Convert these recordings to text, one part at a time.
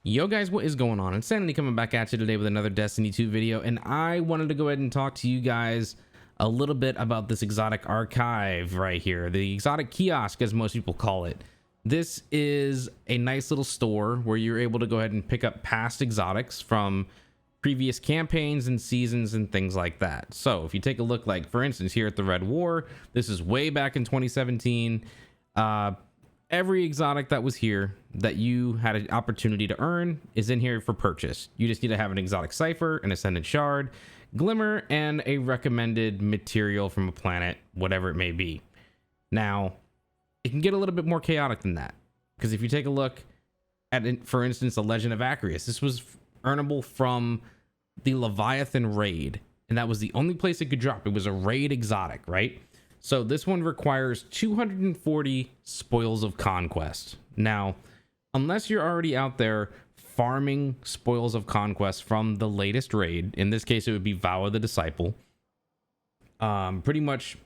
Yo guys, what is going on? Insanity coming back at you today with another Destiny 2 video, and I wanted to go ahead and talk to you guys a little bit about this exotic archive right here, the exotic kiosk as most people call it. This is a nice little store where you're able to go ahead and pick up past exotics from previous campaigns and seasons and things like that. So if you take a look, like for instance here at the Red War, this is way back in 2017. Every exotic that was here that you had an opportunity to earn is in here for purchase. You just need to have an exotic cipher, an ascended shard, glimmer, and a recommended material from a planet, whatever it may be. Now, it can get a little bit more chaotic than that, because if you take a look at, for instance, the Legend of Acreus, this was earnable from the Leviathan raid, and that was the only place it could drop. It was a raid exotic, right? So this one requires 240 spoils of conquest. Now, unless you're already out there farming spoils of conquest from the latest raid, in this case it would be Vow of the Disciple, pretty much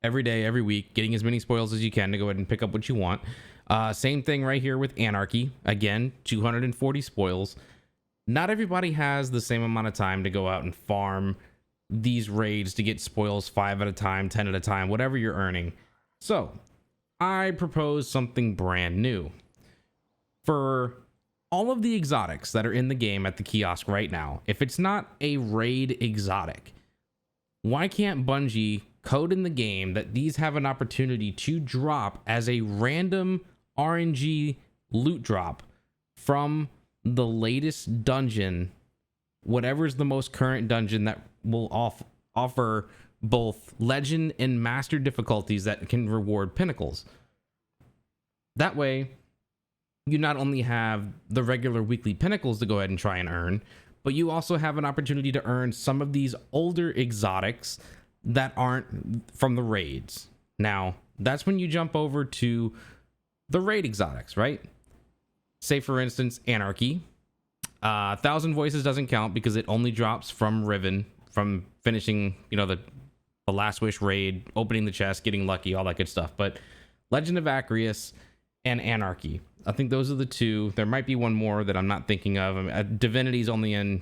every day, every week, getting as many spoils as you can to go ahead and pick up what you want. Same thing right here with Anarchy. Again, 240 spoils. Not everybody has the same amount of time to go out and farm these raids to get spoils 5 at a time, 10 at a time, whatever you're earning. So I propose something brand new. For all of the exotics that are in the game at the kiosk right now, if it's not a raid exotic, why can't Bungie code in the game that these have an opportunity to drop as a random RNG loot drop from the latest dungeon, whatever's the most current dungeon that will offer both legend and master difficulties that can reward pinnacles. That way, you not only have the regular weekly pinnacles to go ahead and try and earn, but you also have an opportunity to earn some of these older exotics that aren't from the raids. Now, that's when you jump over to the raid exotics, right? Say, for instance, Anarchy. 1,000 Voices doesn't count because it only drops from Riven, from finishing, the Last Wish raid, opening the chest, getting lucky, all that good stuff. But Legend of Acreus and Anarchy, I think those are the two. There might be one more that I'm not thinking of. Divinity's only in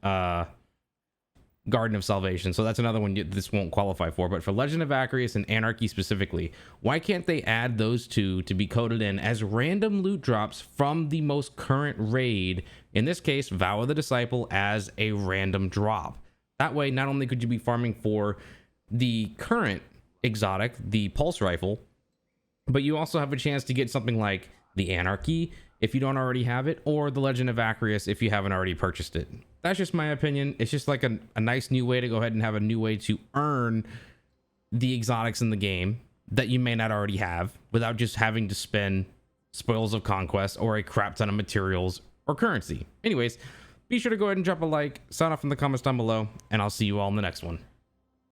Garden of Salvation, so that's another one this won't qualify for. But for Legend of Acreus and Anarchy specifically, why can't they add those two to be coded in as random loot drops from the most current raid, in this case Vow of the Disciple, as a random drop? That way, not only could you be farming for the current exotic, the pulse rifle, but you also have a chance to get something like the Anarchy if you don't already have it, or the Legend of Acreus if you haven't already purchased it. That's just my opinion. It's just like a nice new way to go ahead and have a new way to earn the exotics in the game that you may not already have, without just having to spend spoils of conquest or a crap ton of materials or currency. Anyways, be sure to go ahead and drop a like, sound off in the comments down below, and I'll see you all in the next one.